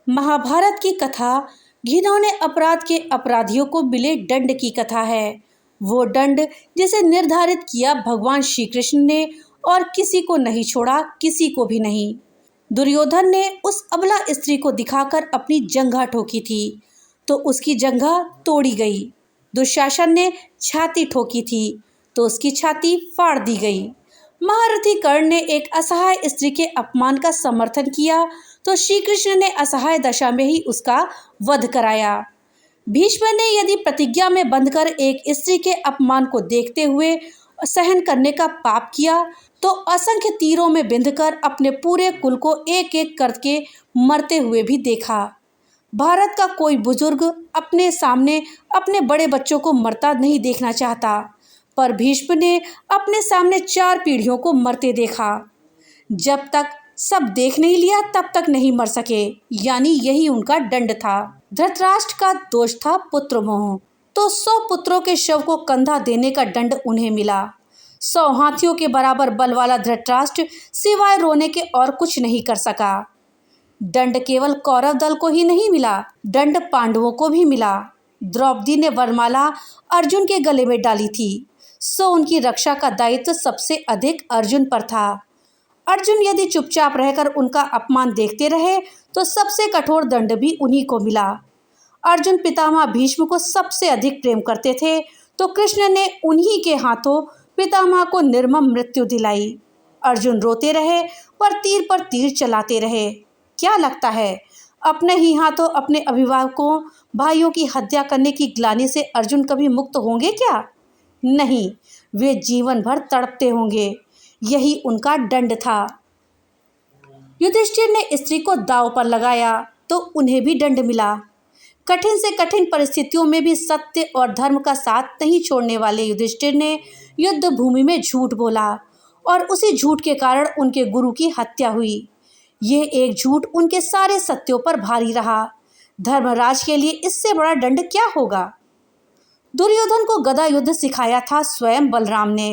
महाभारत की कथा घिनौने अपराध के अपराधियों को मिले दंड की कथा है। वो दंड जिसे निर्धारित किया भगवान श्री कृष्ण ने और किसी को नहीं छोड़ा, किसी को भी नहीं। दुर्योधन ने उस अबला स्त्री को दिखाकर अपनी जंघा ठोकी थी तो उसकी जंघा तोड़ी गई। दुशासन ने छाती ठोकी थी तो उसकी छाती फाड़ दी गई। महारथी कर्ण ने एक असहाय स्त्री के अपमान का समर्थन किया तो श्री कृष्ण ने असहाय दशा में ही उसका वध कराया। भीष्म ने यदि प्रतिज्ञा में बंधकर एक स्त्री के अपमान को देखते हुए सहन करने का पाप किया तो असंख्य तीरों में बिंधकर अपने पूरे कुल को एक एक करके मरते हुए भी देखा। भारत का कोई बुजुर्ग अपने सामने अपने बड़े बच्चों को मरता नहीं देखना चाहता, पर भीष्म ने अपने सामने 4 पीढ़ियों को मरते देखा। जब तक सब देख नहीं लिया तब तक नहीं मर सके, यानी यही उनका दंड था। धृतराष्ट्र का दोष था पुत्र मोह, तो 100 पुत्रों के शव को कंधा देने का दंड उन्हें मिला। 100 हाथियों के बराबर बल वाला धृतराष्ट्र सिवाय रोने के और कुछ नहीं कर सका। दंड केवल कौरव दल को ही नहीं मिला, दंड पांडवों को भी मिला। द्रौपदी ने वरमाला अर्जुन के गले में डाली थी, सो उनकी रक्षा का दायित्व सबसे अधिक अर्जुन पर था। अर्जुन यदि चुपचाप रहकर उनका अपमान देखते रहे तो सबसे कठोर दंड भी उन्हीं को मिला। अर्जुन पितामह भीष्म को सबसे अधिक प्रेम करते थे तो कृष्ण ने उन्हीं के हाथों पितामह को निर्मम मृत्यु दिलाई। अर्जुन रोते रहे पर तीर चलाते रहे। क्या लगता है अपने ही हाथों अपने अभिभावकों भाइयों की हत्या करने की ग्लानि से अर्जुन कभी मुक्त होंगे क्या? नहीं, वे जीवन भर तड़पते होंगे। यही उनका दंड था। युधिष्ठिर ने स्त्री को दांव पर लगाया तो उन्हें भी दंड मिला। कठिन से कठिन परिस्थितियों में भी सत्य और धर्म का साथ नहीं छोड़ने वाले युधिष्ठिर ने युद्ध भूमि में झूठ बोला और उसी झूठ के कारण उनके गुरु की हत्या हुई। ये एक झूठ उनके सारे सत्यों पर भारी रहा। धर्मराज के लिए इससे बड़ा दंड क्या होगा? दुर्योधन को गदा युद्ध सिखाया था स्वयं बलराम ने।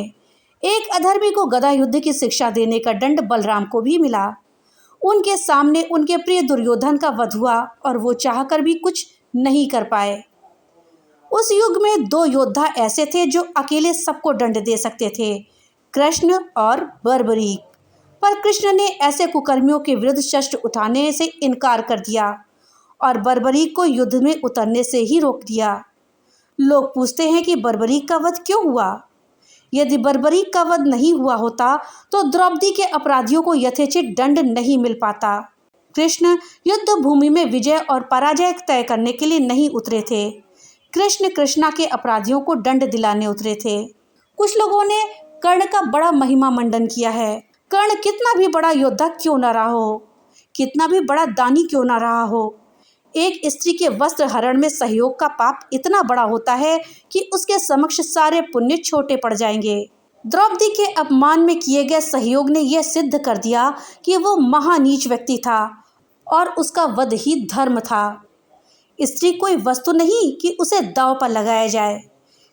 एक अधर्मी को गदा युद्ध की शिक्षा देने का दंड बलराम को भी मिला। उनके सामने उनके प्रिय दुर्योधन का वध हुआ और वो चाहकर भी कुछ नहीं कर पाए। उस युग में 2 योद्धा ऐसे थे जो अकेले सबको दंड दे सकते थे, कृष्ण और बर्बरीक। पर कृष्ण ने ऐसे कुकर्मियों के विरुद्ध शस्त्र उठाने से इनकार कर दिया और बर्बरीक को युद्ध में उतरने से ही रोक दिया। लोग पूछते हैं कि बर्बरीक का वध क्यों हुआ? यदि बर्बरीक का वध नहीं हुआ होता तो द्रौपदी के अपराधियों को यथेचित दंड नहीं मिल पाता। कृष्ण युद्ध भूमि में विजय और पराजय तय करने के लिए नहीं उतरे थे। कृष्ण कृष्णा के अपराधियों को दंड दिलाने उतरे थे। कुछ लोगों ने कर्ण का बड़ा महिमा मंडन किया है। कर्ण कितना भी बड़ा योद्धा क्यों न रहा हो, कितना भी बड़ा दानी क्यों न रहा हो, एक स्त्री के वस्त्र हरण में सहयोग का पाप इतना बड़ा होता है कि उसके समक्ष सारे पुण्य छोटे पड़ जाएंगे। द्रौपदी के अपमान में किए गए सहयोग ने यह सिद्ध कर दिया कि वो महानीच व्यक्ति था और उसका वध ही धर्म था। स्त्री कोई वस्तु नहीं कि उसे दांव पर लगाया जाए।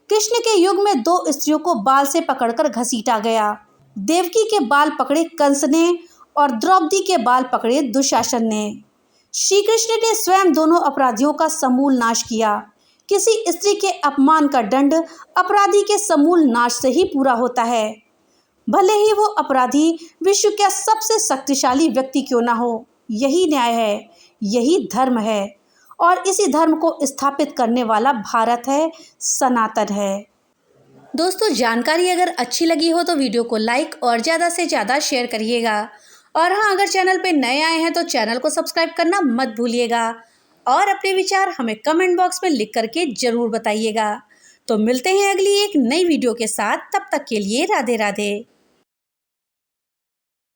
कृष्ण के युग में 2 स्त्रियों को बाल से पकड़कर घसीटा गया। देवकी के बाल पकड़े कंस ने और द्रौपदी के बाल पकड़े दुशासन ने। श्री कृष्ण ने स्वयं दोनों अपराधियों का समूल नाश किया। किसी स्त्री के अपमान का दंड अपराधी के समूल नाश से ही पूरा होता है, भले ही वो अपराधी विश्व का सबसे शक्तिशाली व्यक्ति क्यों ना हो। यही न्याय है, यही धर्म है और इसी धर्म को स्थापित करने वाला भारत है, सनातन है। दोस्तों, जानकारी अगर अच्छी लगी हो तो वीडियो को लाइक और ज़्यादा से ज़्यादा शेयर करिएगा। और हाँ, अगर चैनल पे नए आए हैं तो चैनल को सब्सक्राइब करना मत भूलिएगा और अपने विचार हमें कमेंट बॉक्स में लिख करके ज़रूर बताइएगा। तो मिलते हैं अगली एक नई वीडियो के साथ, तब तक के लिए राधे राधे।